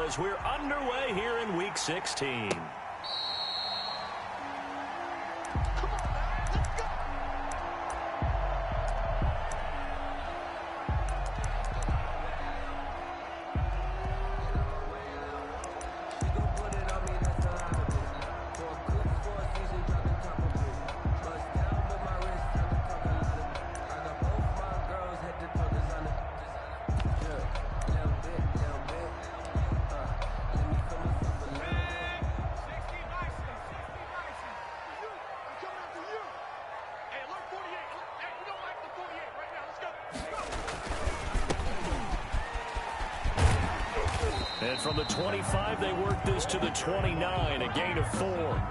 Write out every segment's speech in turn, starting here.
as we're underway here in Week 16. And from the 25, they work this to the 29, a gain of 4.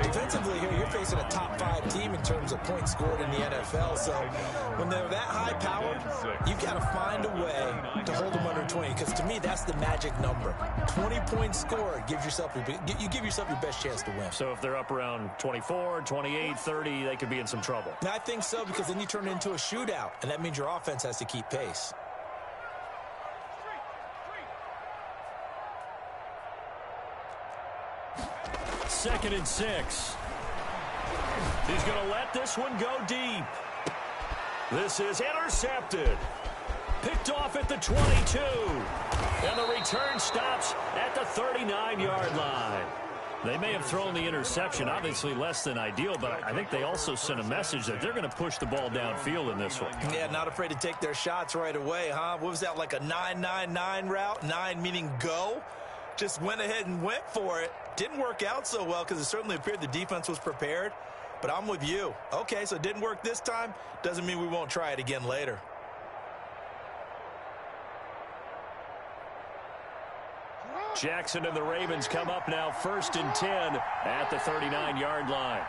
Defensively here, you're facing a top-5 team in terms of points scored in the NFL. So when they're that high-powered, you've got to find a way to hold them under 20. Because to me, that's the magic number. 20 points scored, you give yourself your best chance to win. So if they're up around 24, 28, 30, they could be in some trouble. And I think so, because then you turn it into a shootout, and that means your offense has to keep pace. Second and 6. He's going to let this one go deep. This is intercepted. Picked off at the 22. And the return stops at the 39-yard line. They may have thrown the interception, obviously less than ideal, but I think they also sent a message that they're going to push the ball downfield in this one. Yeah, not afraid to take their shots right away, huh? What was that, like a 9-9-9 route? 9 meaning go? Just went ahead and went for it. Didn't work out so well because it certainly appeared the defense was prepared. But I'm with you. Okay, so it didn't work this time. Doesn't mean we won't try it again later. Jackson and the Ravens come up now 1st and 10 at the 39-yard line.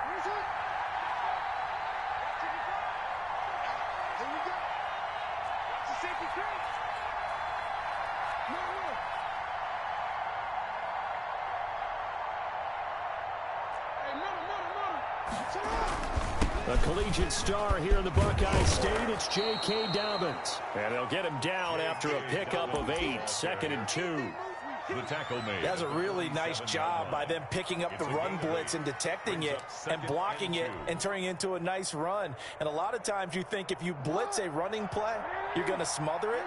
A collegiate star here in the Buckeye State, it's J.K. Dobbins. And they'll get him down after a pickup of 8, 2nd and 2. The tackle made. That's a really nice job by them picking up the run blitz and detecting it and blocking it and turning it into a nice run. And a lot of times you think if you blitz a running play, you're going to smother it.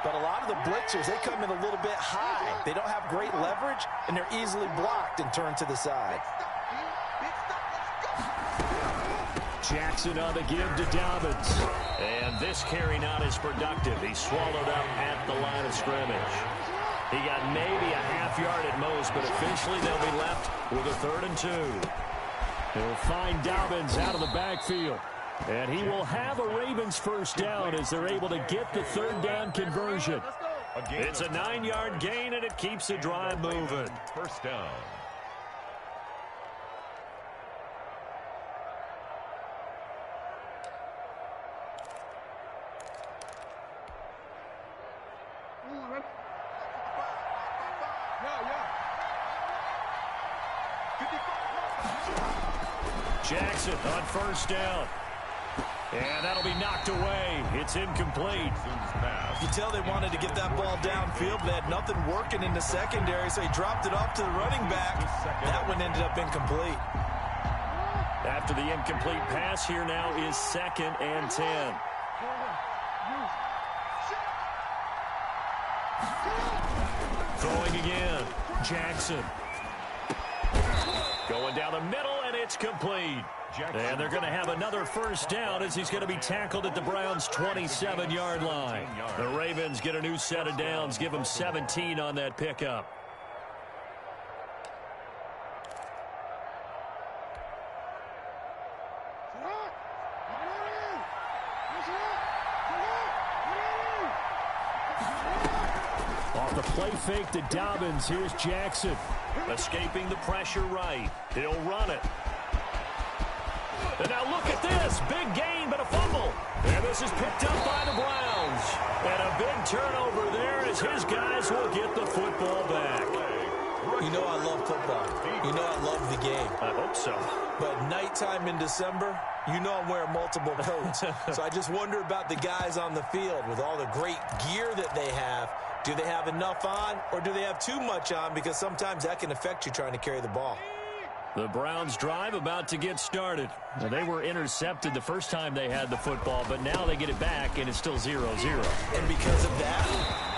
But a lot of the blitzers, they come in a little bit high. They don't have great leverage, and they're easily blocked and turned to the side. Jackson on the give to Dobbins. And this carry not as productive. He's swallowed up at the line of scrimmage. He got maybe a half yard at most, but officially they'll be left with a 3rd and 2. They'll find Dobbins out of the backfield. And he will have a Ravens first down as they're able to get the 3rd down conversion. It's a 9-yard gain, and it keeps the drive moving. First down. Jackson on 1st down. And that'll be knocked away. It's incomplete. You tell they wanted to get that ball downfield, but they had nothing working in the secondary, so he dropped it off to the running back. That one ended up incomplete. After the incomplete pass, here now is 2nd and 10. Throwing again. Jackson. Going down the middle, and it's complete. And they're going to have another first down as he's going to be tackled at the Browns' 27-yard line. The Ravens get a new set of downs, give them 17 on that pickup. Off the play fake to Dobbins, here's Jackson. Escaping the pressure right. He'll run it. And now look at this. Big gain, but a fumble. And this is picked up by the Browns. And a big turnover there as his guys will get the football back. You know I love football. You know I love the game. I hope so. But nighttime in December, you know I'm wearing multiple coats. So I just wonder about the guys on the field with all the great gear that they have. Do they have enough on, or do they have too much on? Because sometimes that can affect you trying to carry the ball. The Browns' drive about to get started. Now, they were intercepted the first time they had the football, but now they get it back, and it's still 0-0. And because of that,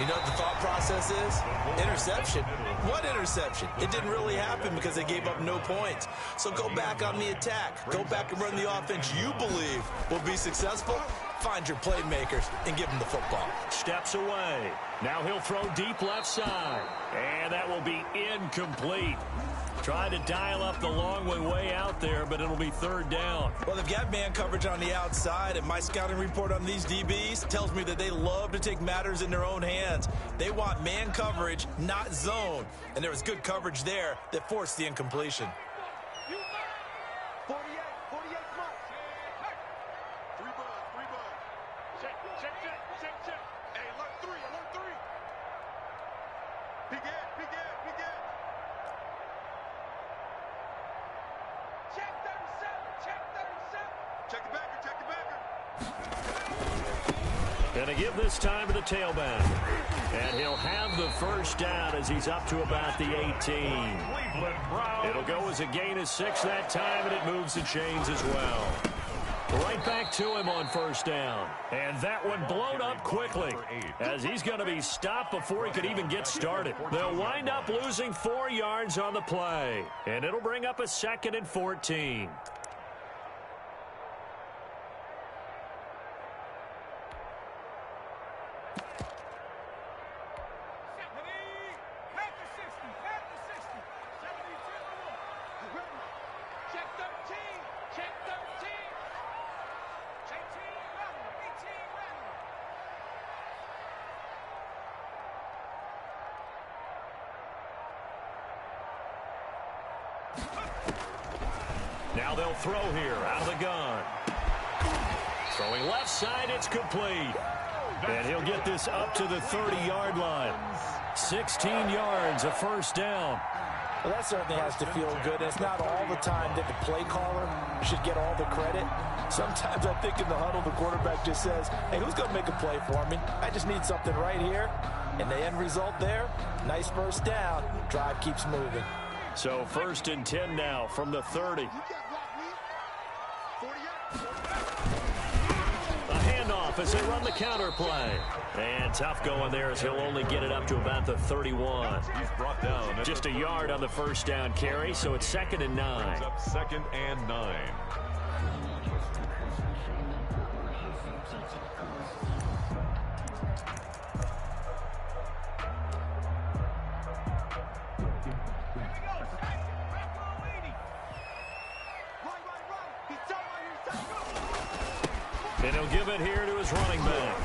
you know what the thought process is? Interception. What interception? It didn't really happen because they gave up no points. So go back on the attack. Go back and run the offense you believe will be successful. Find your playmakers and give them the football. Steps away. Now he'll throw deep left side. And that will be incomplete. Try to dial up the long way out there, but it'll be third down. Well, they've got man coverage on the outside, and my scouting report on these DBs tells me that they love to take matters in their own hands. They want man coverage, not zone. And there was good coverage there that forced the incompletion. 48 marks. Three bud. Check. Hey, alert three. Peek in. Check the backer. And to give this time to the tailback. And he'll have the first down as he's up to about the 18. It'll go as a gain of 6 that time, and it moves the chains as well. Right back to him on first down. And that one blown up quickly as he's going to be stopped before he could even get started. They'll wind up losing 4 yards on the play. And it'll bring up a 2nd and 14. Now they'll throw here out of the gun. Throwing left side, it's complete. And he'll get this up to the 30-yard line. 16 yards, a first down. Well, that certainly has to feel good. It's not all the time that the play caller should get all the credit. Sometimes I think in the huddle, the quarterback just says, hey, who's going to make a play for me? I just need something right here. And the end result there, nice first down. Drive keeps moving. So 1st and 10 now from the 30. A handoff as they run the counter play. And tough going there as he'll only get it up to about the 31. He's brought down. Just a yard on the first down carry, so it's 2nd and 9. Up 2nd and 9. And he'll give it here to his running back.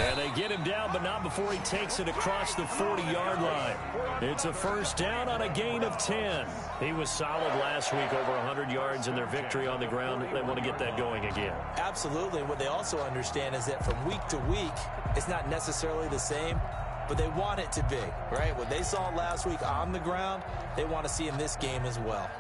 And they get him down, but not before he takes it across the 40-yard line. It's a first down on a gain of 10. He was solid last week, over 100 yards in their victory on the ground. They want to get that going again. Absolutely. And what they also understand is that from week to week, it's not necessarily the same, but they want it to be, right? What they saw last week on the ground, they want to see in this game as well.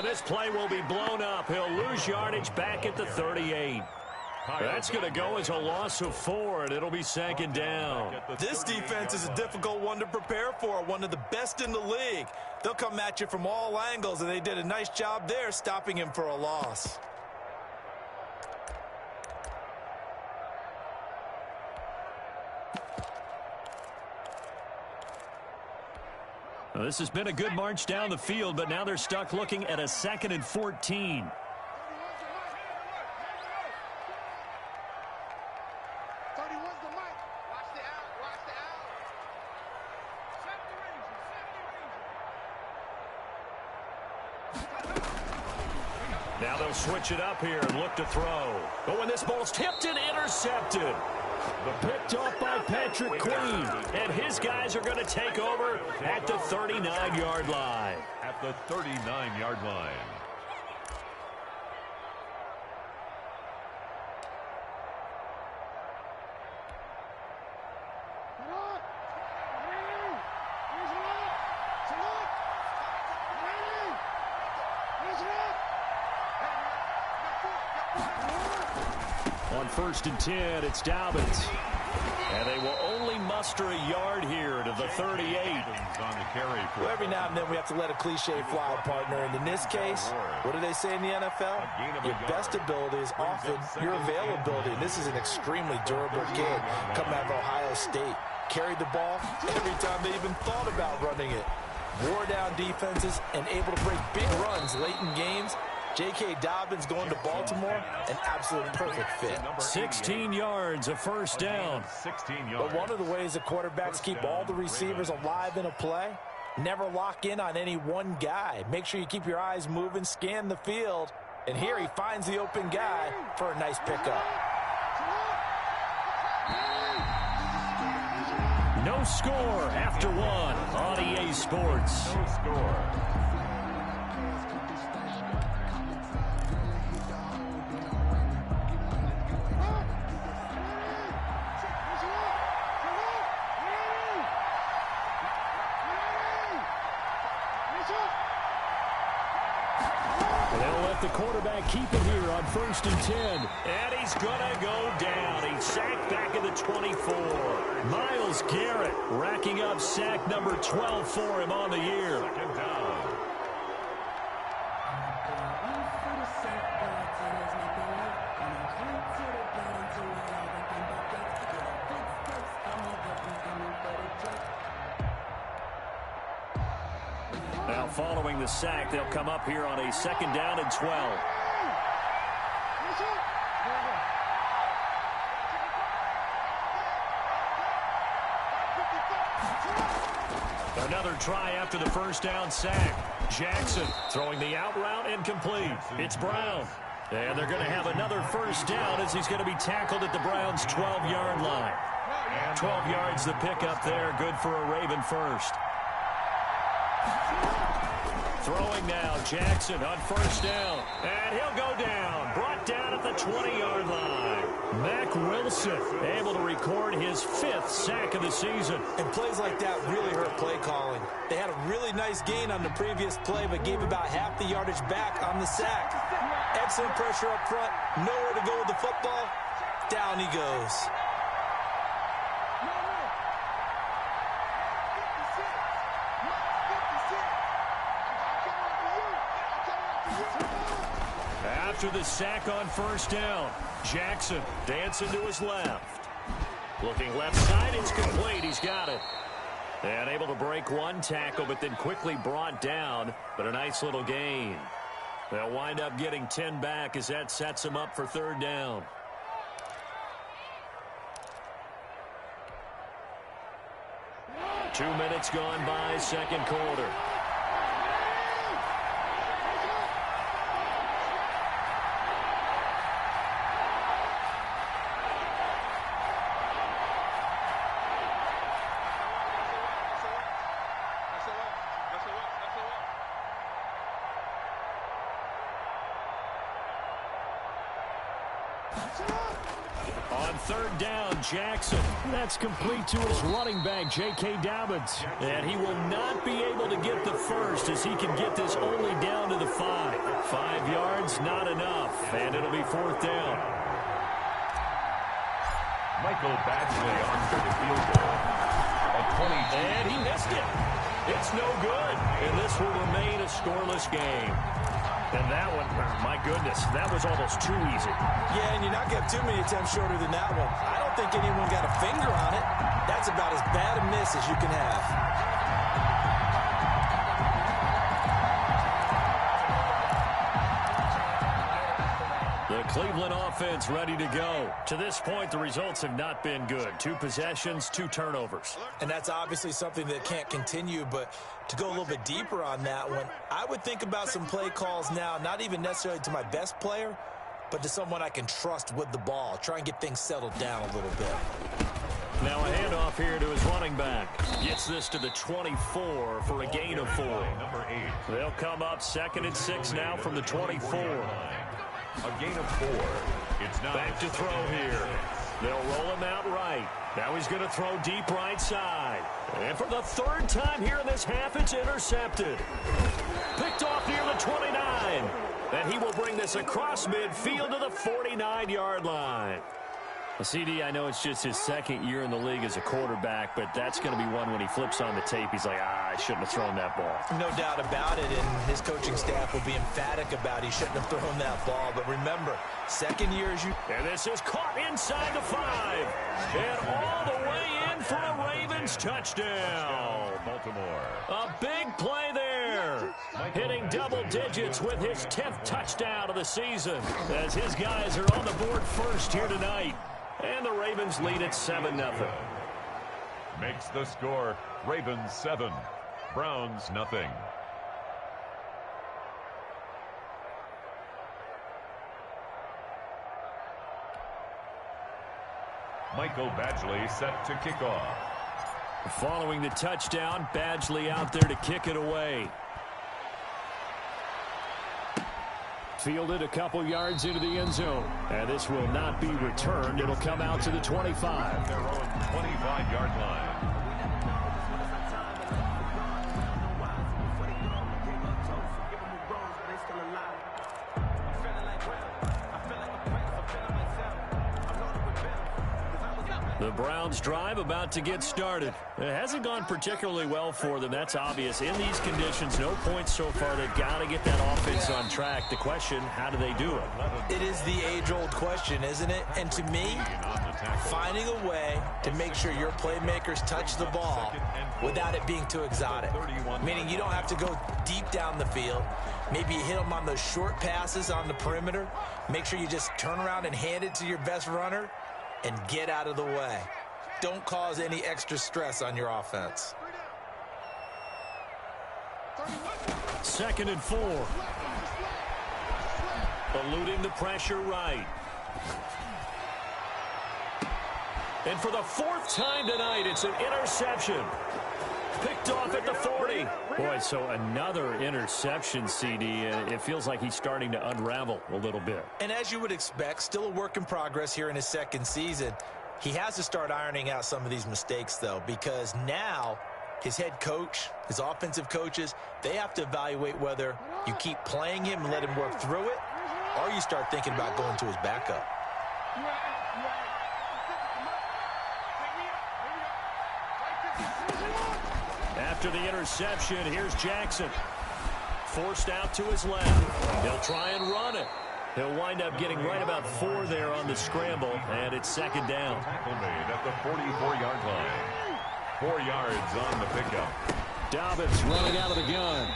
This play will be blown up. He'll lose yardage back at the 38. That's going to go as a loss of 4, and it'll be 2nd down. This defense is a difficult one to prepare for, one of the best in the league. They'll come at you from all angles, and they did a nice job there stopping him for a loss. Well, this has been a good march down the field, but now they're stuck looking at a 2nd and 14. Now they'll switch it up here and look to throw. Oh, and this ball's tipped and intercepted. Picked off by Patrick Queen. And his guys are going to take over at the 39-yard line. At the 39-yard line. On 1st and 10, it's Dobbins. And they will only muster a yard here to the 38. On the carry. Well, every now and then we have to let a cliche fly, partner. And in this case, what do they say in the NFL? Your best ability is often your availability. And this is an extremely durable kid coming out of Ohio State. Carried the ball every time they even thought about running it. Wore down defenses and able to break big runs late in games. J.K. Dobbins going to Baltimore, an absolute perfect fit. 16 yards, a first down. 16 yards. But one of the ways the quarterbacks keep all the receivers alive in a play, never lock in on any one guy. Make sure you keep your eyes moving, scan the field. And here he finds the open guy for a nice pickup. No score after one on EA Sports. No score. The quarterback keep it here on 1st and 10. And he's going to go down. He's sacked back at the 24. Myles Garrett racking up sack number 12 for him on the year. Second down. Now following the sack, they'll come up here on a 2nd down and 12. Another try after the first down sack. Jackson throwing the out route incomplete. It's Brown. And they're going to have another first down as he's going to be tackled at the Browns' 12-yard line. 12 yards the pickup there. Good for a Raven first. Throwing now, Jackson on first down. And he'll go down. Brought down at the 20-yard line. Mack Wilson able to record his 5th sack of the season. And plays like that really hurt play calling. They had a really nice gain on the previous play, but gave about half the yardage back on the sack. Excellent pressure up front. Nowhere to go with the football. Down he goes. After the sack on first down, Jackson dancing to his left. Looking left side, it's complete. He's got it. And able to break one tackle, but then quickly brought down. But a nice little gain. They'll wind up getting 10 back as that sets them up for 3rd down. Two minutes gone by, second quarter. On 3rd down, Jackson. That's complete to his running back, J.K. Dobbins. And he will not be able to get the first as he can get this only down to the 5. 5 yards, not enough. And it'll be 4th down. Michael Badgley on for the field goal. At 22. And he missed it. It's no good. And this will remain a scoreless game. And that one, my goodness, that was almost too easy. Yeah, and you're not going to have too many attempts shorter than that one. I don't think anyone got a finger on it. That's about as bad a miss as you can have. The Cleveland offense ready to go. To this point, the results have not been good. 2 possessions, 2 turnovers. And that's obviously something that can't continue, but to go a little bit deeper on that one, I would think about some play calls now, not even necessarily to my best player, but to someone I can trust with the ball. Try and get things settled down a little bit. Now a handoff here to his running back. Gets this to the 24 for a gain of 4. Number 8. They'll come up 2nd and 6 now from the 24. A gain of 4. It's now back to throw here. They'll roll him out right. Now he's going to throw deep right side. And for the 3rd time here in this half, it's intercepted. Picked off near the 29. And he will bring this across midfield to the 49-yard line. Well, CD, I know it's just his 2nd year in the league as a quarterback, but that's going to be one when he flips on the tape. He's like, I shouldn't have thrown that ball. No doubt about it, and his coaching staff will be emphatic about he shouldn't have thrown that ball. But remember, 2nd year as you... And this is caught inside the 5. And all the way in for a Ravens touchdown. Baltimore. A big play there. Hitting double digits with his 10th touchdown of the season as his guys are on the board first here tonight. And the Ravens lead at 7-0. Makes the score Ravens 7, Browns nothing. Michael Badgley set to kick off. Following the touchdown, Badgley out there to kick it away. Fielded a couple yards into the end zone. And this will not be returned. It'll come out to the 25. Their own 25-yard line. The Browns drive about to get started. It hasn't gone particularly well for them. That's obvious. In these conditions, no points so far. They've got to get that offense on track. The question, how do they do it? It is the age-old question, isn't it? And to me, finding a way to make sure your playmakers touch the ball without it being too exotic. Meaning you don't have to go deep down the field. Maybe you hit them on those short passes on the perimeter. Make sure you just turn around and hand it to your best runner and get out of the way. Don't cause any extra stress on your offense. 2nd and 4. Eluding the pressure right. And for the 4th time tonight, it's an interception. Picked off at the 40. Boy, so another interception, CD. It feels like he's starting to unravel a little bit. And as you would expect, still a work in progress here in his 2nd season. He has to start ironing out some of these mistakes, though, because now his head coach, his offensive coaches, they have to evaluate whether you keep playing him and let him work through it, or you start thinking about going to his backup. After the interception, here's Jackson. Forced out to his left. He'll try and run it. He'll wind up getting right about 4 there on the scramble, and it's 2nd down. Tackle made at the 44-yard line. 4 yards on the pickup. Dobbins running out of the gun.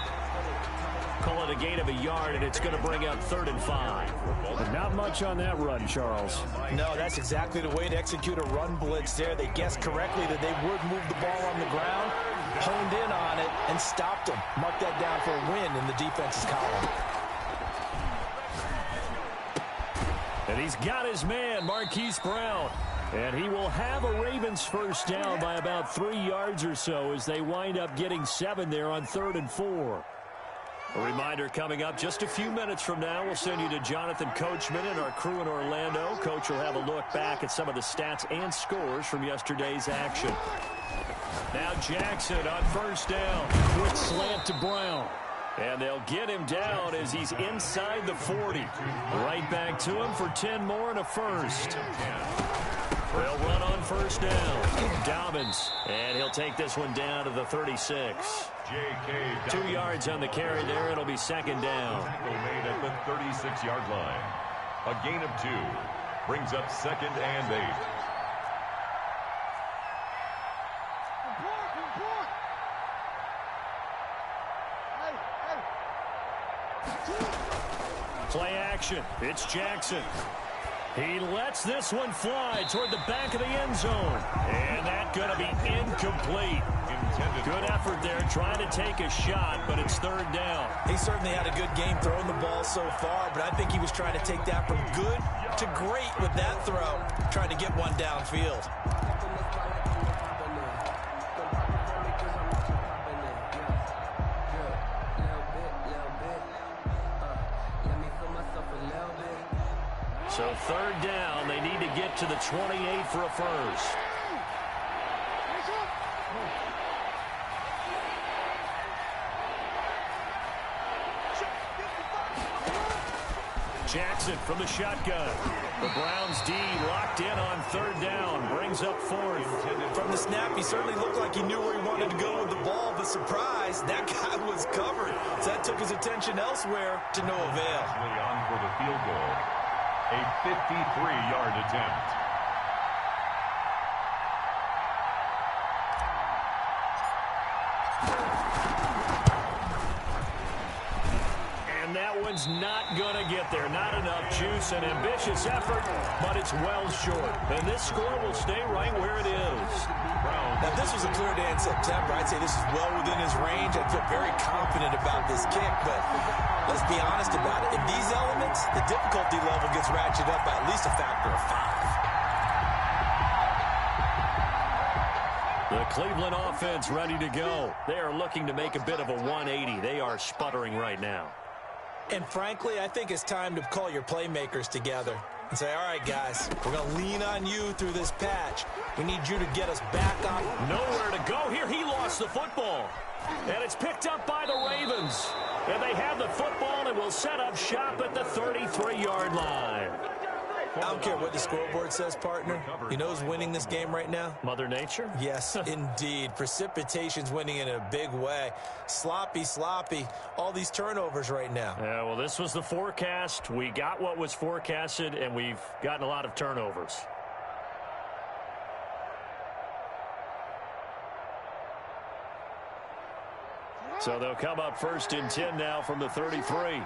Call it a gain of a yard, and it's going to bring up 3rd and 5. But not much on that run, Charles. No, that's exactly the way to execute a run blitz there. They guessed correctly that they would move the ball on the ground, honed in on it, and stopped them. Mark that down for a win in the defense's column. And he's got his man, Marquise Brown. And he will have a Ravens first down by about 3 yards or so as they wind up getting 7 there on 3rd and 4. A reminder coming up just a few minutes from now. We'll send you to Jonathan Coachman and our crew in Orlando. Coach will have a look back at some of the stats and scores from yesterday's action. Now Jackson on first down. Quick slant to Brown. And they'll get him down as he's inside the 40. Right back to him for 10 more and a first. They'll run on first down. Dobbins. And he'll take this one down to the 36. 2 yards on the carry there. It'll be 2nd down. Tackle made at the 36-yard line. A gain of 2 brings up 2nd and 8. Play action. It's Jackson. He lets this one fly toward the back of the end zone. And that's going to be incomplete. intended. Good effort there, trying to take a shot, but it's third down. He certainly had a good game throwing the ball so far, but I think he was trying to take that from good to great with that throw, trying to get one downfield. So third down, they need to get to the 28 for a first. Jackson from the shotgun. The Browns D locked in on third down, brings up fourth. From the snap, he certainly looked like he knew where he wanted to go with the ball, but surprise, that guy was covered. So that took his attention elsewhere to no avail. On for the field goal. A 53-yard attempt. And that one's not going to get there. Not enough juice, an ambitious effort, but it's well short. And this score will stay right where it is. Now, this was a clear day in September. I'd say this is well within his range. I feel very confident about this kick, but let's be honest about it. In these elements, the difficulty level gets ratcheted up by at least a factor of 5. The Cleveland offense ready to go. They are looking to make a bit of a 180. They are sputtering right now. And frankly, I think it's time to call your playmakers together and say, all right, guys, we're going to lean on you through this patch. We need you to get us back on. Nowhere to go here. He lost the football. And it's picked up by the Ravens. And they have the football and will set up shop at the 33-yard line. I don't care what the scoreboard says, partner. You know who's winning this game right now? Mother Nature? Yes, indeed. Precipitation's winning in a big way. Sloppy, all these turnovers right now. Yeah, well, this was the forecast. We got what was forecasted, and we've gotten a lot of turnovers. So they'll come up first and 10 now from the 33.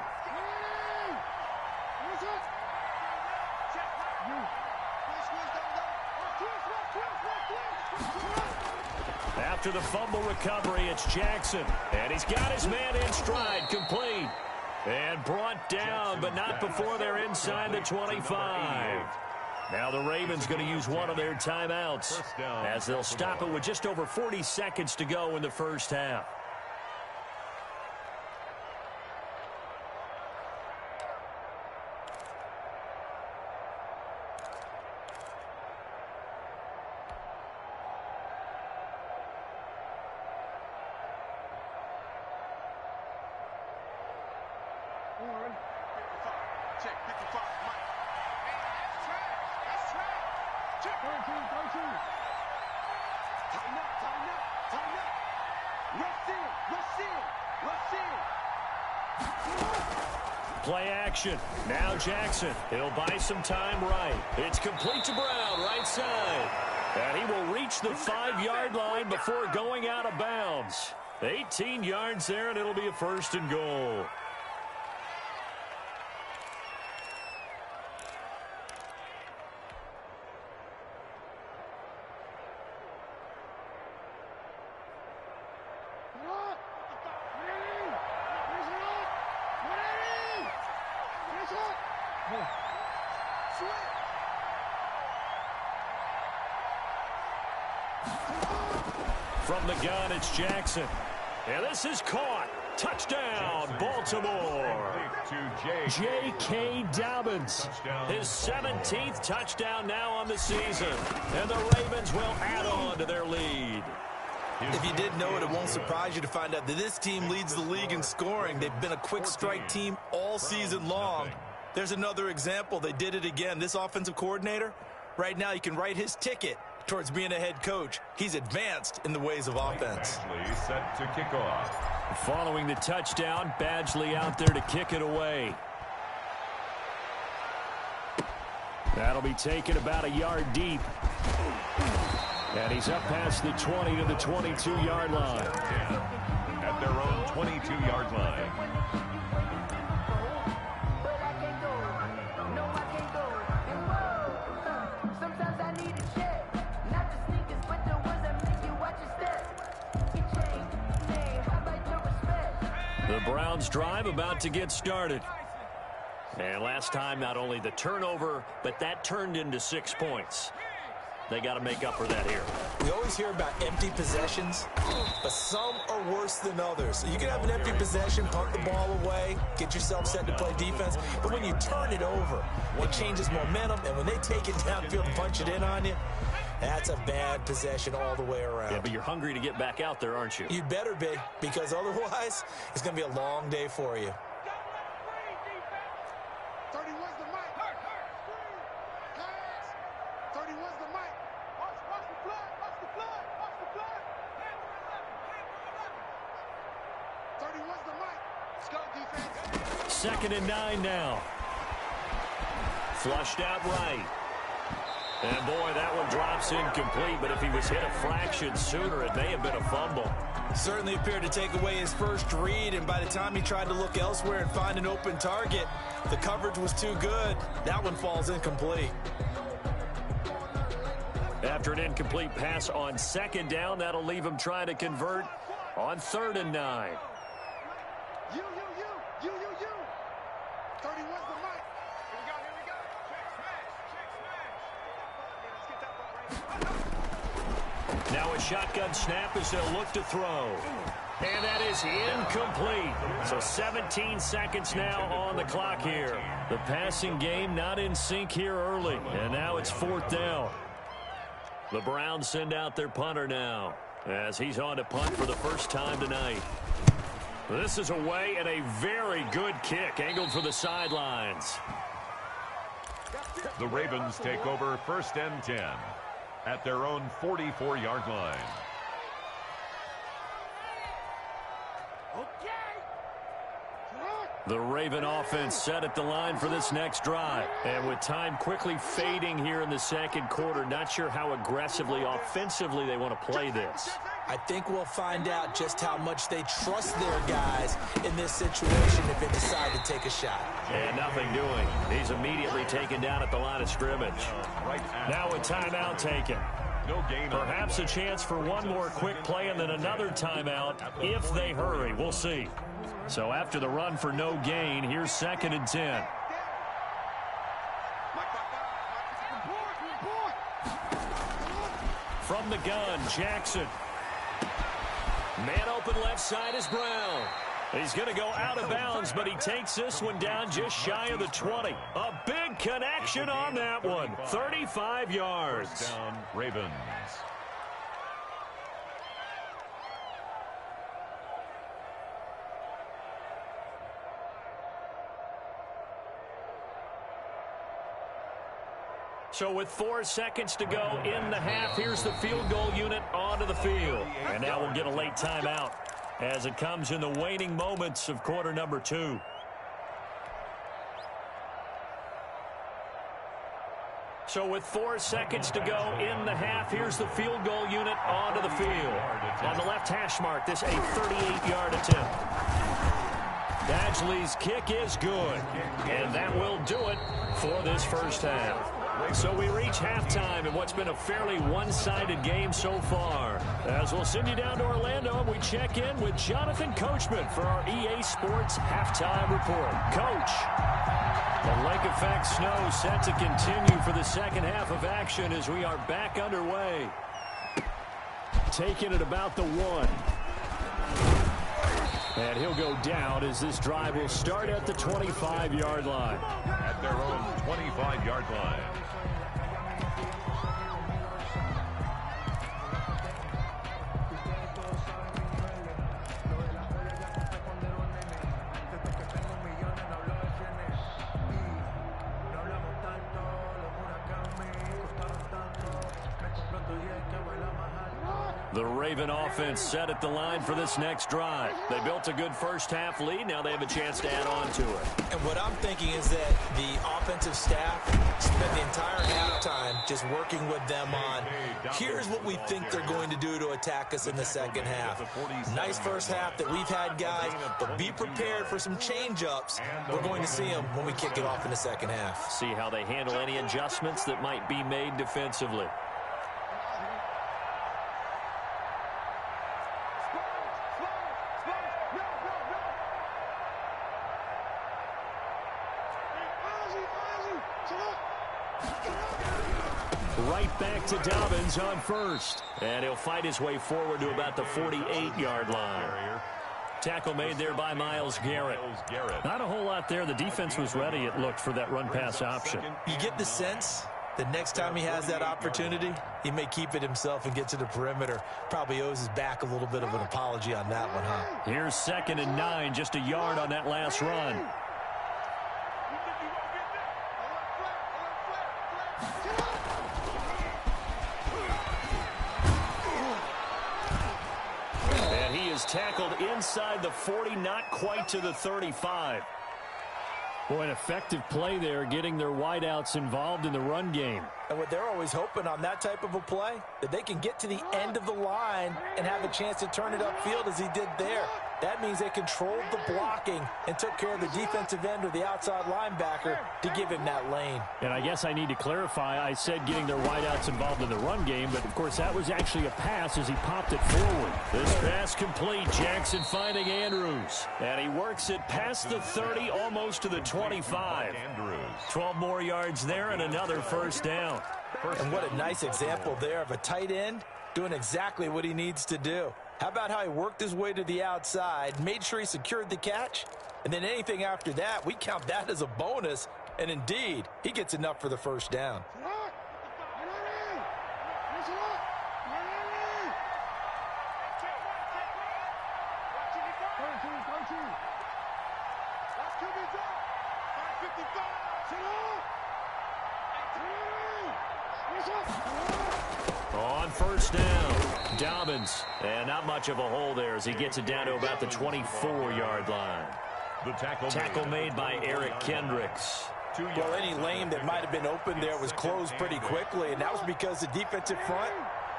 After the fumble recovery, it's Jackson. And he's got his man in stride, complete. And brought down, but not before they're inside the 25. Now the Ravens going to use one of their timeouts as they'll stop it with just over 40 seconds to go in the first half. Check, 55, Mike. That's trash. Check. 13. Tighten up. Rush in. Play action. Now Jackson. He'll buy some time right. It's complete to Brown, right side. And he will reach the 5-yard line before going out of bounds. 18 yards there, and it'll be a first and goal. From the gun, it's Jackson. And this is caught. Touchdown, Baltimore. J.K. Dobbins. His 17th touchdown now on the season. And the Ravens will add on to their lead. If you didn't know it, it won't surprise you to find out that this team leads the league in scoring. They've been a quick strike team all season long. There's another example. They did it again. This offensive coordinator, right now, you can write his ticket towards being a head coach. He's advanced in the ways of offense. Badgley set to kick off. Following the touchdown, Badgley out there to kick it away. That'll be taken about a yard deep. And he's up past the 20 to the 22-yard line. At their own 22-yard line. The Browns drive about to get started. And last time, not only the turnover, but that turned into 6 points. They got to make up for that here. We always hear about empty possessions, but some are worse than others. You can have an empty possession, punt the ball away, get yourself set to play defense, but when you turn it over, it changes momentum, and when they take it downfield and punch it in on you, that's a bad possession all the way around. Yeah, but you're hungry to get back out there, aren't you? You better be, because otherwise, it's going to be a long day for you. 31's the mic. Pass. 31's the mic. Watch the flood. Watch the flood. Watch the flood. 31's the mic. Let's go, defense. 2nd and 9 now. Flushed out right. And boy, that one drops incomplete, but if he was hit a fraction sooner, it may have been a fumble. Certainly appeared to take away his first read, and by the time he tried to look elsewhere and find an open target, the coverage was too good. That one falls incomplete. After an incomplete pass on 2nd down, that'll leave him trying to convert on 3rd and 9. You. 31's the mic. Here we go. Check smash. Now a shotgun snap as they'll look to throw. And that is incomplete. So 17 seconds now on the clock here. The passing game not in sync here early. And now it's 4th down. The Browns send out their punter now as he's on to punt for the first time tonight. This is away and a very good kick angled for the sidelines. The Ravens take over 1st and 10 at their own 44-yard line. The Raven offense set at the line for this next drive. And with time quickly fading here in the 2nd quarter, not sure how aggressively, offensively they want to play this. I think we'll find out just how much they trust their guys in this situation if they decide to take a shot. And nothing doing. He's immediately taken down at the line of scrimmage. Now a timeout taken. No gain. Perhaps a chance for one more quick play and then another timeout if they hurry. We'll see. So after the run for no gain, here's 2nd and 10. From the gun, Jackson. Man open left side is Brown. He's going to go out of bounds, but he takes this one down just shy of the 20. A big connection on that one. 35 yards. First down, Ravens. So with 4 seconds to go in the half, here's the field goal unit onto the field. And now we'll get a late timeout as it comes in the waning moments of quarter number 2. So with 4 seconds to go in the half, here's the field goal unit onto the field. On the left hash mark, this a 38-yard attempt. Badgley's kick is good, and that will do it for this first half. So we reach halftime in what's been a fairly one-sided game so far. As we'll send you down to Orlando, and we check in with Jonathan Coachman for our EA Sports Halftime Report. Coach, the lake effect snow set to continue for the second half of action as we are back underway. Taking it about the 1. And he'll go down as this drive will start at the 25-yard line. At their own 25-yard line. The Raven offense set at the line for this next drive. They built a good first half lead. Now they have a chance to add on to it. And what I'm thinking is that the offensive staff spent the entire halftime just working with them on, here's what we think they're going to do to attack us in the second half. Nice first half that we've had, guys, but be prepared for some change-ups. We're going to see them when we kick it off in the second half. See how they handle any adjustments that might be made defensively. Right back to Dobbins on first. And he'll fight his way forward to about the 48-yard line. Tackle made there by Myles Garrett. Not a whole lot there. The defense was ready, it looked, for that run-pass option. You get the sense that next time he has that opportunity, he may keep it himself and get to the perimeter. Probably owes his back a little bit of an apology on that one, huh? Here's 2nd and 9, just a yard on that last run. And he is tackled inside the 40, not quite to the 35. Boy, an effective play there, getting their wideouts involved in the run game. And what they're always hoping on that type of a play, that they can get to the end of the line and have a chance to turn it upfield as he did there. That means they controlled the blocking and took care of the defensive end or the outside linebacker to give him that lane. And I guess I need to clarify, I said getting their wideouts involved in the run game, but of course that was actually a pass as he popped it forward. This pass complete, Jackson finding Andrews. And he works it past the 30, almost to the 25. 12 more yards there and another first down. And what a nice example there of a tight end doing exactly what he needs to do. How about how he worked his way to the outside, made sure he secured the catch, and then anything after that, we count that as a bonus. And indeed, he gets enough for the first down. On first down, Dobbins. And not much of a hole there as he gets it down to about the 24-yard line. The tackle made by Eric Kendricks. Well, any lane that might have been open there was closed pretty quickly, and that was because the defensive front,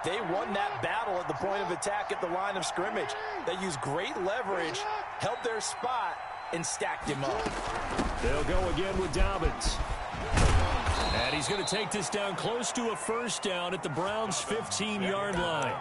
they won that battle at the point of attack at the line of scrimmage. They used great leverage, held their spot, and stacked him up. They'll go again with Dobbins. And he's going to take this down close to a first down at the Browns' 15-yard line.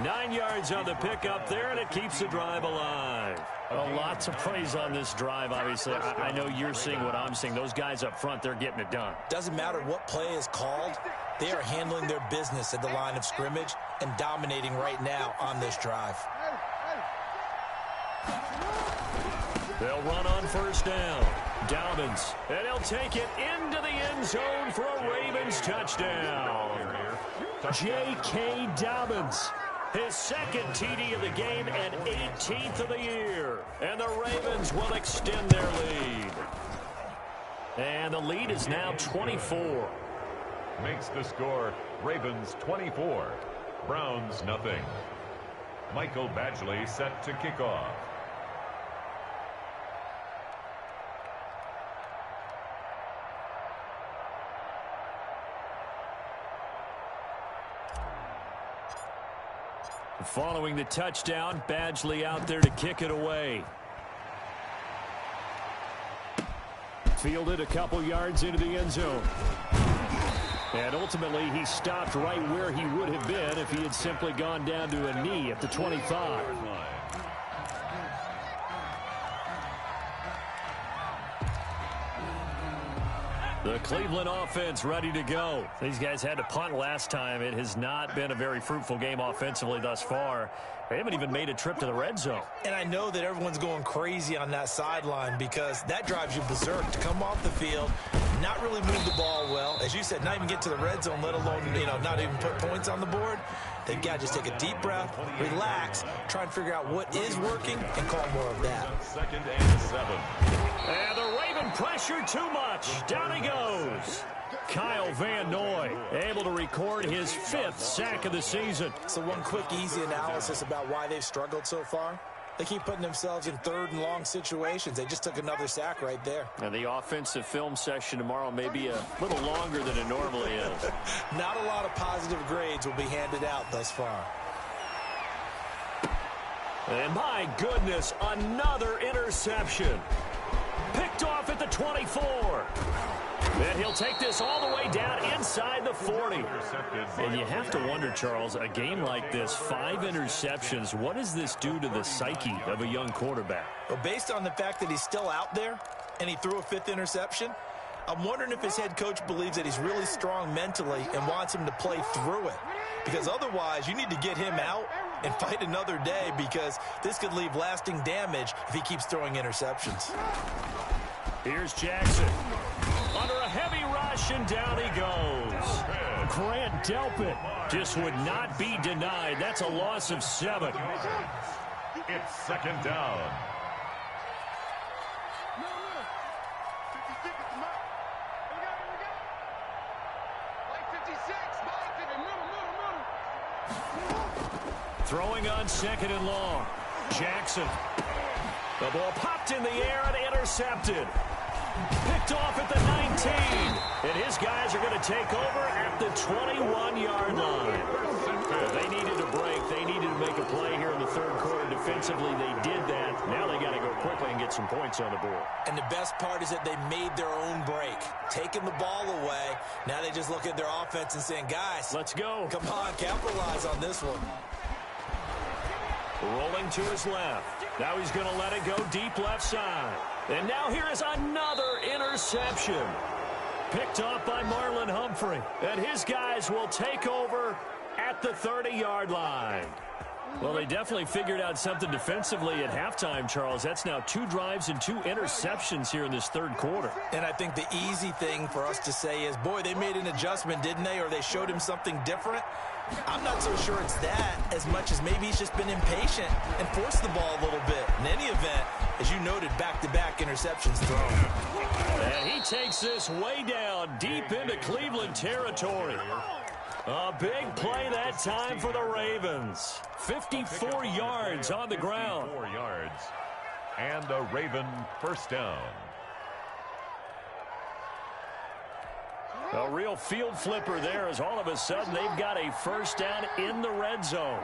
9 yards on the pickup there, and it keeps the drive alive. Oh, lots of praise on this drive, obviously. I know you're seeing what I'm seeing. Those guys up front, they're getting it done. Doesn't matter what play is called. They are handling their business at the line of scrimmage and dominating right now on this drive. They'll run on first down. Dobbins, and he'll take it into the end zone for a Ravens touchdown. J.K. Dobbins, his second TD of the game and 18th of the year. And the Ravens will extend their lead. And the lead is now 24. Makes the score Ravens 24, Browns nothing. Michael Badgley set to kick off. Following the touchdown, Badgley out there to kick it away. Fielded a couple yards into the end zone. And ultimately, he stopped right where he would have been if he had simply gone down to a knee at the 25. The Cleveland offense ready to go. These guys had to punt last time. It has not been a very fruitful game offensively thus far. They haven't even made a trip to the red zone. And I know that everyone's going crazy on that sideline because that drives you berserk to come off the field, not really move the ball well. As you said, not even get to the red zone, let alone, not even put points on the board. They've got to just take a deep breath, relax, try and figure out what is working, and call more of that. 2nd and 7. And the Raven pressure too much. Down he goes. Kyle Van Noy able to record his 5th sack of the season. So one quick, easy analysis about why they've struggled so far. They keep putting themselves in 3rd and long situations. They just took another sack right there. And the offensive film session tomorrow may be a little longer than it normally is. Not a lot of positive grades will be handed out thus far. And my goodness, another interception. Picked off at the 24. And he'll take this all the way down inside the 40. And you have to wonder, Charles, a game like this, 5 interceptions, what does this do to the psyche of a young quarterback? Well, based on the fact that he's still out there and he threw a 5th interception, I'm wondering if his head coach believes that he's really strong mentally and wants him to play through it. Because otherwise, you need to get him out and fight another day, because this could leave lasting damage if he keeps throwing interceptions. Here's Jackson. Under a heavy rush, and down he goes. Grant Delpit just would not be denied. That's a loss of 7. It's second down. Throwing on 2nd and long. Jackson. The ball popped in the air and intercepted. Picked off at the 19. And his guys are going to take over at the 21-yard line. They needed a break. They needed to make a play here in the third quarter. Defensively, they did that. Now they got to go quickly and get some points on the board. And the best part is that they made their own break, taking the ball away. Now they just look at their offense and saying, guys, let's go. Come on, capitalize on this one. Rolling to his left. Now he's going to let it go deep left side. And now here is another interception. Picked off by Marlon Humphrey. And his guys will take over at the 30-yard line. Well, they definitely figured out something defensively at halftime, Charles. That's now 2 drives and 2 interceptions here in this third quarter. And I think the easy thing for us to say is, boy, they made an adjustment, didn't they? Or they showed him something different. I'm not so sure it's that as much as maybe he's just been impatient and forced the ball a little bit. In any event, as you noted, back-to-back interceptions thrown. And he takes this way down deep into Cleveland territory. A big play that time for the Ravens. 54 yards on the ground. 54 yards. And a Raven first down. A real field flipper there, as all of a sudden they've got a first down in the red zone.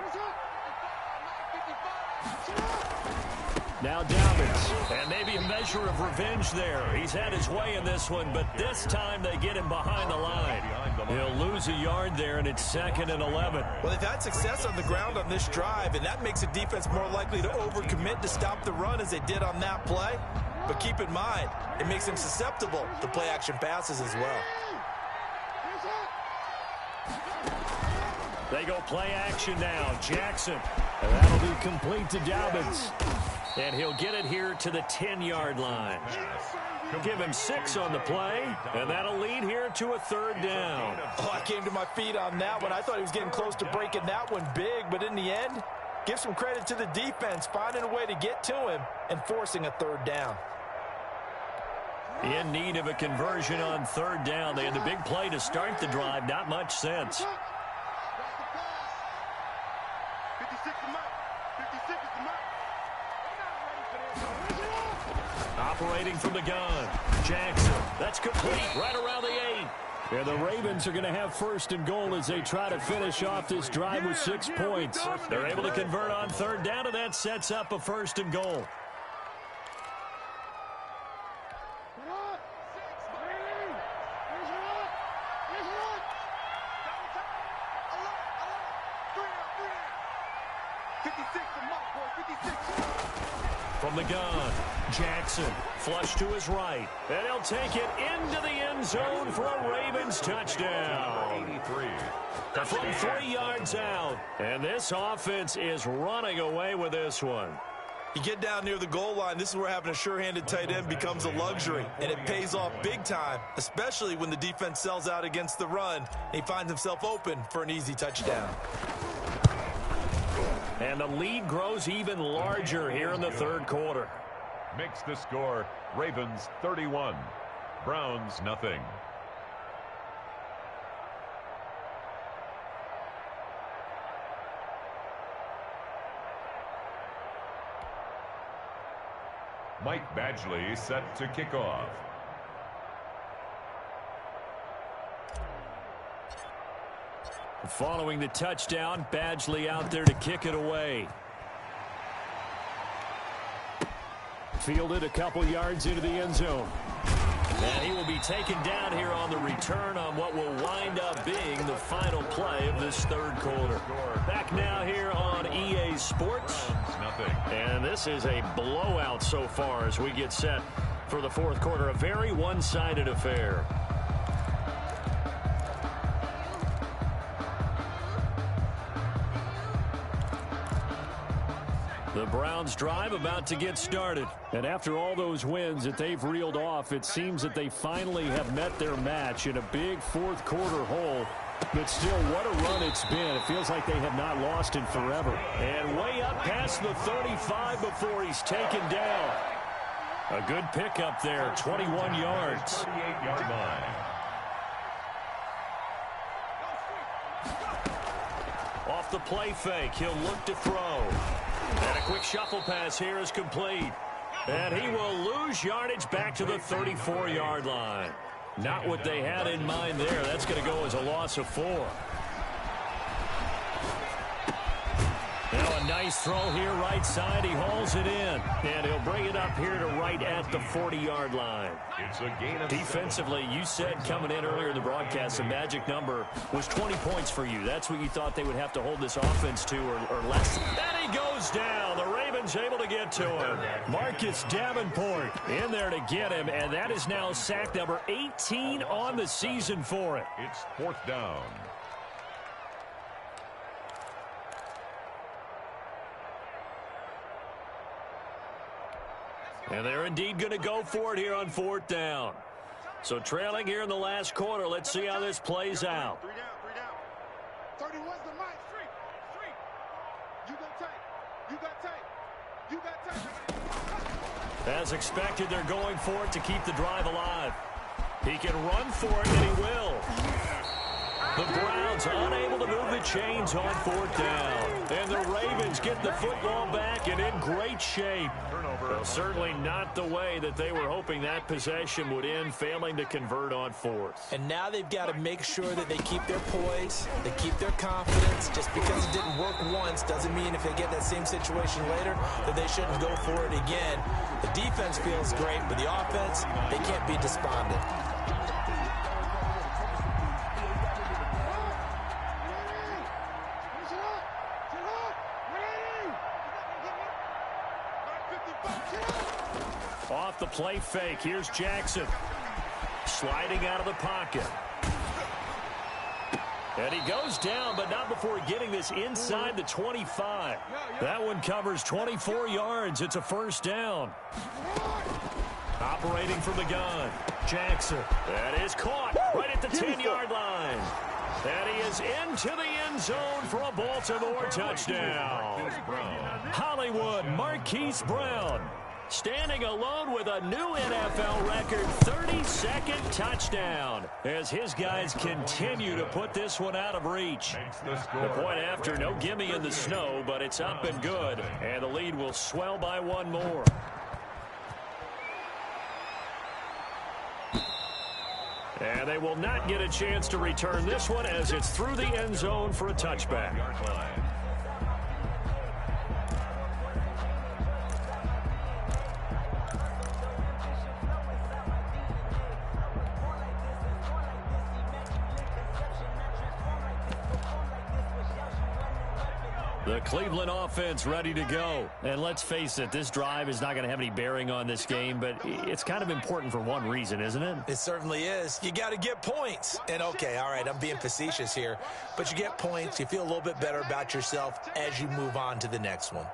Now Dobbins, and maybe a measure of revenge there. He's had his way in this one, but this time they get him behind the line. He'll lose a yard there, and it's 2nd and 11. Well, they've had success on the ground on this drive, and that makes the defense more likely to overcommit to stop the run as they did on that play. But keep in mind, it makes them susceptible to play-action passes as well. They go play action now. Jackson. And that'll be complete to Dobbins. And he'll get it here to the 10-yard line. Give him 6 on the play, and that'll lead here to a 3rd down. Oh, I came to my feet on that one. I thought he was getting close to breaking that one big, but in the end, give some credit to the defense, finding a way to get to him and forcing a 3rd down. In need of a conversion on 3rd down. They had the big play to start the drive. Not much sense. Operating from the gun. Jackson. That's complete. Right around the 8. And the Ravens are going to have 1st and goal as they try to finish off this drive with 6 points. They're able to convert on 3rd down, and that sets up a 1st and goal. From the gun, Jackson, flush to his right, and he'll take it into the end zone for a Ravens touchdown. 83. From 3 yards out, and this offense is running away with this one. You get down near the goal line, this is where having a sure-handed tight end becomes a luxury, and it pays off big time, especially when the defense sells out against the run, and he finds himself open for an easy touchdown. And the lead grows even larger here in the 3rd quarter. Makes the score Ravens 31, Browns nothing. Mike Badgley set to kick off. Following the touchdown, Badgley out there to kick it away. Fielded a couple yards into the end zone. And he will be taken down here on the return on what will wind up being the final play of this 3rd quarter. Back now here on EA Sports. Nothing. And this is a blowout so far as we get set For the fourth quarter, a very one-sided affair. The Browns drive about to get started. And after all those wins that they've reeled off, it seems that they finally have met their match in a big fourth quarter hole. But still, what a run it's been. It feels like they have not lost in forever. And way up past the 35 before he's taken down. A good pickup there, 21 yards. 38-yard line. Off the play fake, he'll look to throw. And a quick shuffle pass here is complete. And he will lose yardage back to the 34-yard line. Not what they had in mind there. That's going to go as a loss of 4. Now a nice throw here right side. He hauls it in. And he'll bring it up here to right at the 40-yard line. It's a gain of Defensively, you said coming in earlier in the broadcast, the magic number was 20 points for you. That's what you thought they would have to hold this offense to or less. And he goes down. The Ravens able to get to him. Marcus Davenport in there to get him, and that is now sack number 18 on the season for it. It's fourth down. And they're indeed going to go for it here on fourth down. So trailing here in the last quarter. Let's see how this plays out. 3 down. 31's the mic. Street. You got tape. You got tape. As expected, they're going for it to keep the drive alive. He can run for it, and he will. The Browns unable to move the chains on fourth down. And the Ravens get the football back and in great shape. Well, certainly not the way that they were hoping that possession would end, failing to convert on fourth. And now they've got to make sure that they keep their poise, they keep their confidence. Just because it didn't work once doesn't mean if they get that same situation later that they shouldn't go for it again. The defense feels great, but the offense, they can't be despondent. Off the play fake, here's Jackson. Sliding out of the pocket. And he goes down, but not before getting this inside the 25. That one covers 24 yards. It's a first down. Operating from the gun, Jackson. That is caught right at the 10-yard line. And he is into the end zone for a Baltimore touchdown. Hollywood Marquise Brown standing alone with a new NFL record 32nd touchdown as his guys continue to put this one out of reach. The point after, no gimme in the snow, but it's up and good, and the lead will swell by one more. And they will not get a chance to return this one as it's through the end zone for a touchback. The Cleveland offense ready to go. And let's face it, this drive is not going to have any bearing on this game, but it's kind of important for one reason, isn't it? It certainly is. You got to get points. And, okay, all right, I'm being facetious here, but you get points. You feel a little bit better about yourself as you move on to the next one.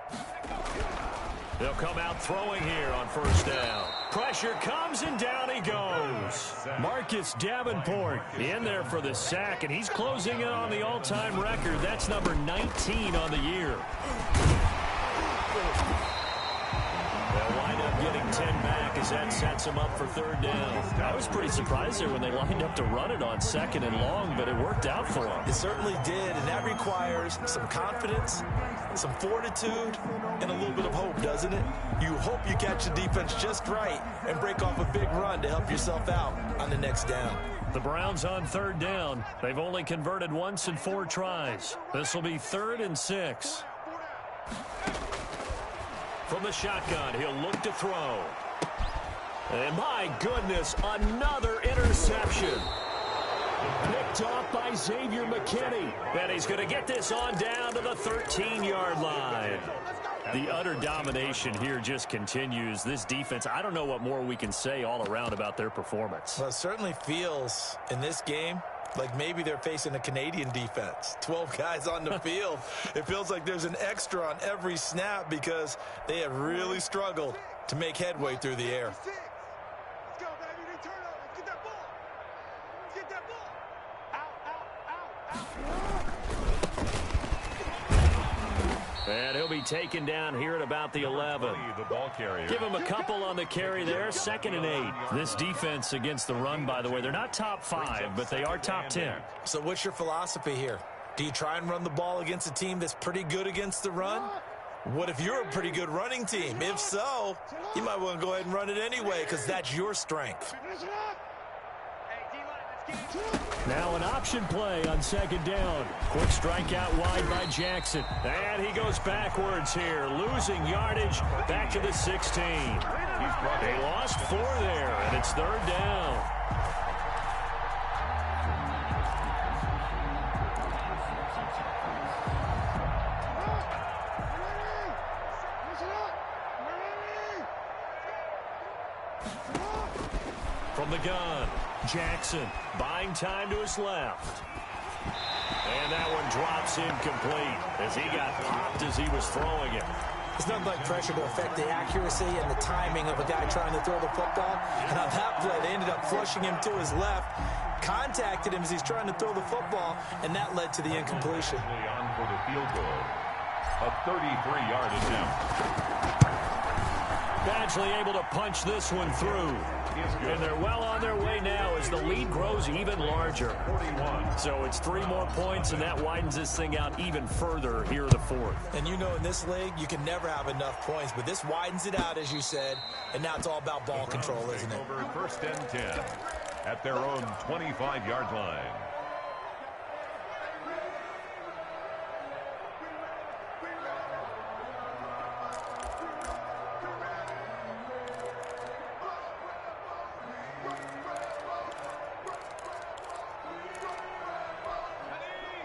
They'll come out throwing here on first down. Pressure comes, and down he goes. Marcus Davenport in there for the sack, and he's closing in on the all-time record. That's number 19 on the year. They'll wind up getting 10 back as that sets them up for third down. I was pretty surprised there when they lined up to run it on second and long, but it worked out for them. It certainly did, and that requires some confidence, some fortitude, and a little bit of hope, doesn't it? You hope you catch the defense just right and break off a big run to help yourself out on the next down. The Browns on third down. They've only converted once in 4 tries. This will be 3rd and 6. From the shotgun, he'll look to throw. And my goodness, another interception. Picked off by Xavier McKinney. And he's going to get this on down to the 13-yard line. The utter domination here just continues. This defense, I don't know what more we can say all around about their performance. Well, it certainly feels in this game like maybe they're facing a Canadian defense. 12 guys on the field. It feels like there's an extra on every snap because they have really struggled to make headway through the air. Let's go, baby. They turn over. Let's get that ball. Let's get that ball. Out. And he'll be taken down here at about the 11. The ball carrier. Give him a couple on the carry there. 2nd and 8. This defense against the run, by the way, they're not top 5, but they are top 10. So what's your philosophy here? Do you try and run the ball against a team that's pretty good against the run? What if you're a pretty good running team? If so, you might want to go ahead and run it anyway because that's your strength. Now an option play on 2nd down. Quick strike out wide by Jackson. And he goes backwards here, losing yardage back to the 16. They lost 4 there, and it's 3rd down. From the gun, Jackson buying time to his left. And that one drops incomplete as he got popped as he was throwing it. It's nothing like pressure to affect the accuracy and the timing of a guy trying to throw the football. And on that play, they ended up flushing him to his left, contacted him as he's trying to throw the football, and that led to the incompletion. On for the field goal. A 33-yard attempt. Badgley able to punch this one through. And they're well on their way now as the lead grows even larger. 41. So it's 3 more points, and that widens this thing out even further here in the 4th. And you know in this league, you can never have enough points, but this widens it out, as you said, and now it's all about ball control, isn't it? Over 1st and 10 at their own 25-yard line.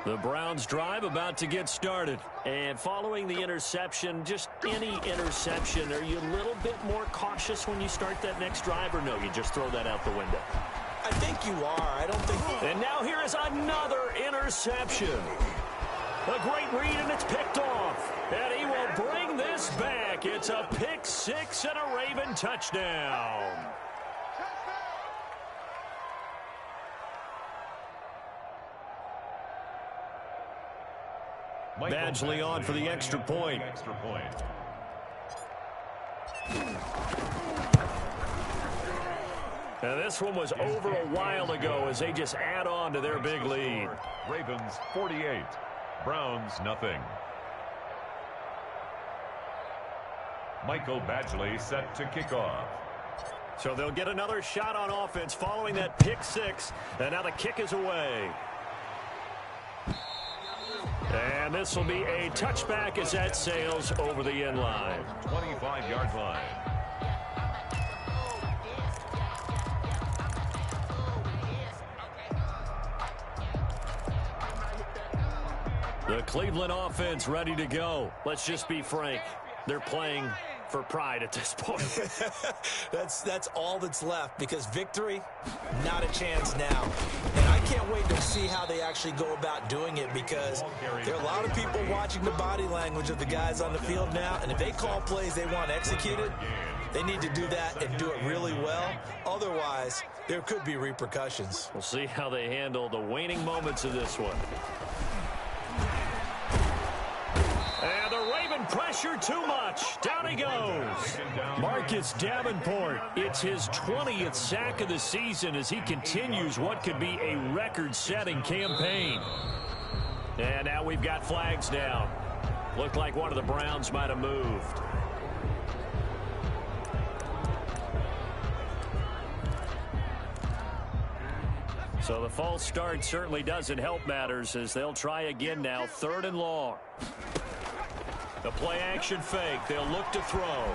The Browns drive about to get started. And following the interception, just any interception, are you a little bit more cautious when you start that next drive, or no, you just throw that out the window? I think you are. I don't think... And now here is another interception. A great read, and it's picked off. And he will bring this back. It's a pick 6 and a Raven touchdown. Badgley on for the extra point. Now this one was over a while ago as they just add on to their big lead. Ravens 48, Browns nothing. Michael Badgley set to kick off. So they'll get another shot on offense following that pick 6, and now the kick is away. And this will be a touchback as that sails over the end line. 25-yard line. The Cleveland offense ready to go. Let's just be frank. They're playing for pride at this point. That's all that's left, because victory, not a chance now. And I can't wait to see how they actually go about doing it, because there are a lot of people watching the body language of the guys on the field now, and if they call plays they want executed, they need to do that and do it really well. Otherwise, there could be repercussions. We'll see how they handle the waning moments of this one. And the Raven pressure too much. Down he goes. Marcus Davenport. It's his 20th sack of the season as he continues what could be a record-setting campaign. And now we've got flags down. Looked like one of the Browns might have moved. So the false start certainly doesn't help matters as they'll try again now, 3rd and long. The play action fake. They'll look to throw.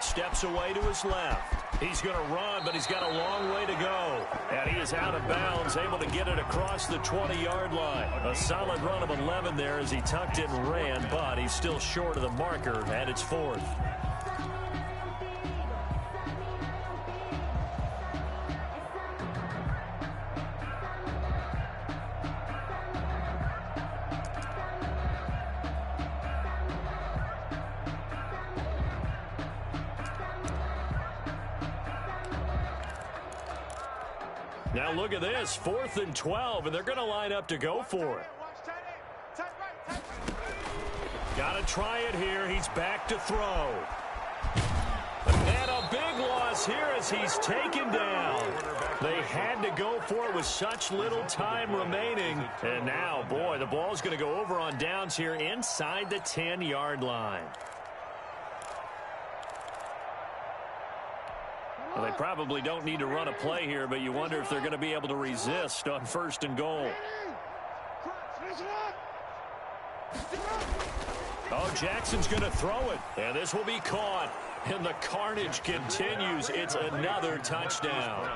Steps away to his left. He's going to run, but he's got a long way to go. And he is out of bounds, able to get it across the 20-yard line. A solid run of 11 there as he tucked it and ran, but he's still short of the marker, and it's 4th. Now look at this, 4th and 12, and they're going to line up to go for it. Got to try it here. He's back to throw. And a big loss here as he's taken down. They had to go for it with such little time remaining. And now, boy, the ball's going to go over on downs here inside the 10-yard line. Well, they probably don't need to run a play here, but you wonder if they're going to be able to resist on 1st and goal. Oh, Jackson's going to throw it, and this will be caught. And the carnage continues. It's another touchdown.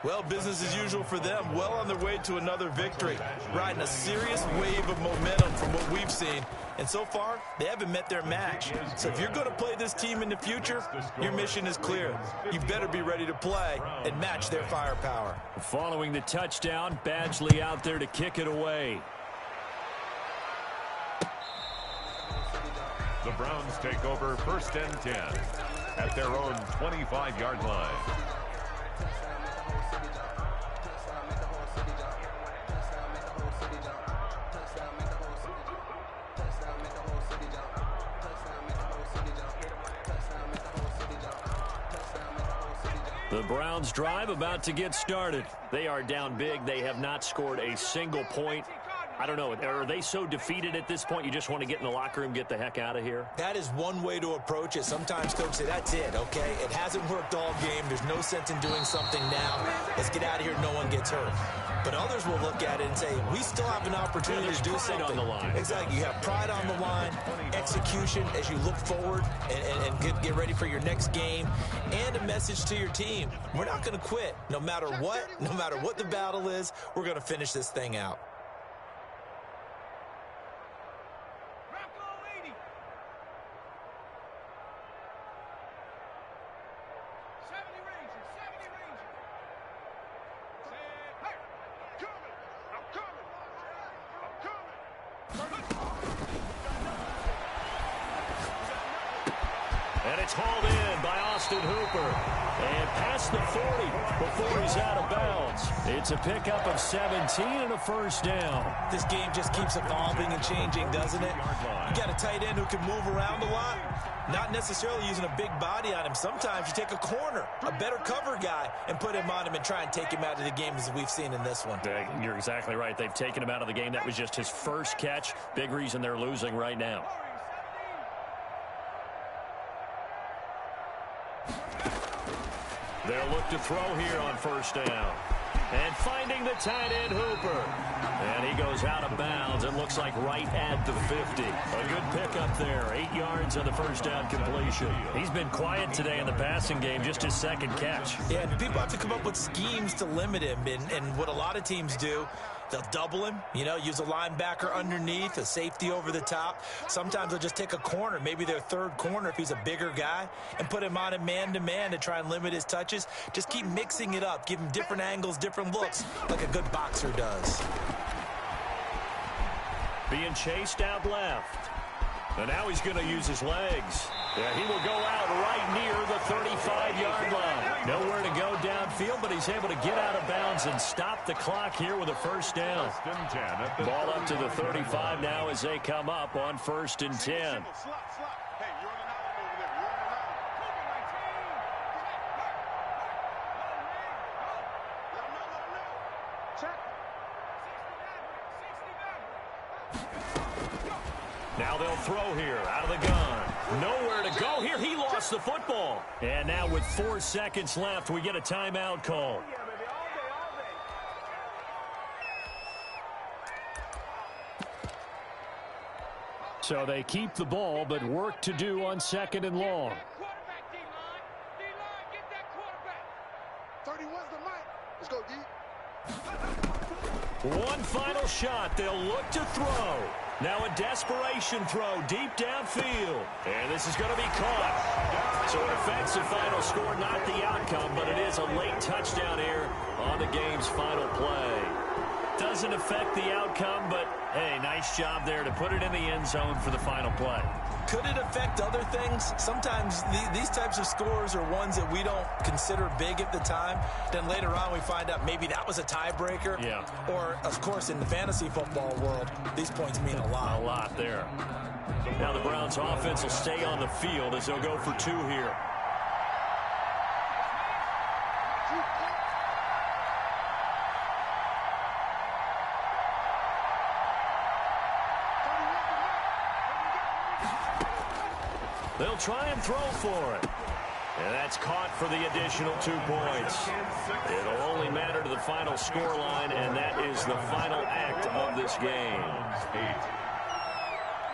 Well, business as usual for them. Well on their way to another victory. Riding a serious wave of momentum from what we've seen. And so far, they haven't met their match. So if you're going to play this team in the future, your mission is clear. You better be ready to play and match their firepower. Following the touchdown, Badgley out there to kick it away. The Browns take over 1st and 10 at their own 25-yard line. The Browns drive about to get started. They are down big. They have not scored a single point. I don't know. Are they so defeated at this point you just want to get in the locker room, get the heck out of here? That is one way to approach it. Sometimes coaches say, that's it, okay? It hasn't worked all game. There's no sense in doing something now. Let's get out of here. No one gets hurt. But others will look at it and say, we still have an opportunity to do something. On the line. Exactly. You have pride on the line, execution as you look forward and get ready for your next game, and a message to your team. We're not going to quit. No matter what the battle is, we're going to finish this thing out. And it's hauled in by Austin Hooper. And past the 40 before he's out of bounds. It's a pickup of 17 and a 1st down. This game just keeps evolving and changing, doesn't it? You got a tight end who can move around a lot. Not necessarily using a big body on him. Sometimes you take a corner, a better cover guy, and put him on him and try and take him out of the game as we've seen in this one. You're exactly right. They've taken him out of the game. That was just his first catch. Big reason they're losing right now. They'll look to throw here on 1st down. And finding the tight end, Hooper. And he goes out of bounds. It looks like right at the 50. A good pickup there. 8 yards on the 1st down completion. He's been quiet today in the passing game, just his 2nd catch. Yeah, and people have to come up with schemes to limit him. And what a lot of teams do, they'll double him, use a linebacker underneath, a safety over the top. Sometimes they'll just take a corner, maybe their 3rd corner if he's a bigger guy, and put him on a man-to-man to try and limit his touches. Just keep mixing it up. Give him different angles, different looks, like a good boxer does. Being chased out left. And now he's going to use his legs. Yeah, he will go out right near the 35-yard line. Nowhere to go downfield, but he's able to get out of bounds and stop the clock here with a 1st down. Ball up to the 35 now as they come up on 1st and 10. Now they'll throw here out of the gun. Nowhere to go here. He lost the football. And now with 4 seconds left, we get a timeout call. So they keep the ball, but work to do on 2nd and long. 31's the mic. Let's go, D. One final shot. They'll look to throw. Now a desperation throw deep downfield. And this is going to be caught. So it affects the final score, not the outcome, but it is a late touchdown here on the game's final play. Doesn't affect the outcome, but, hey, nice job there to put it in the end zone for the final play. Could it affect other things? Sometimes these types of scores are ones that we don't consider big at the time. Then later on we find out maybe that was a tiebreaker. Yeah. Or, of course, in the fantasy football world, these points mean a lot. A lot there. Now the Browns offense will stay on the field as they'll go for two here. They'll try and throw for it. And that's caught for the additional 2 points. It'll only matter to the final scoreline, and that is the final act of this game.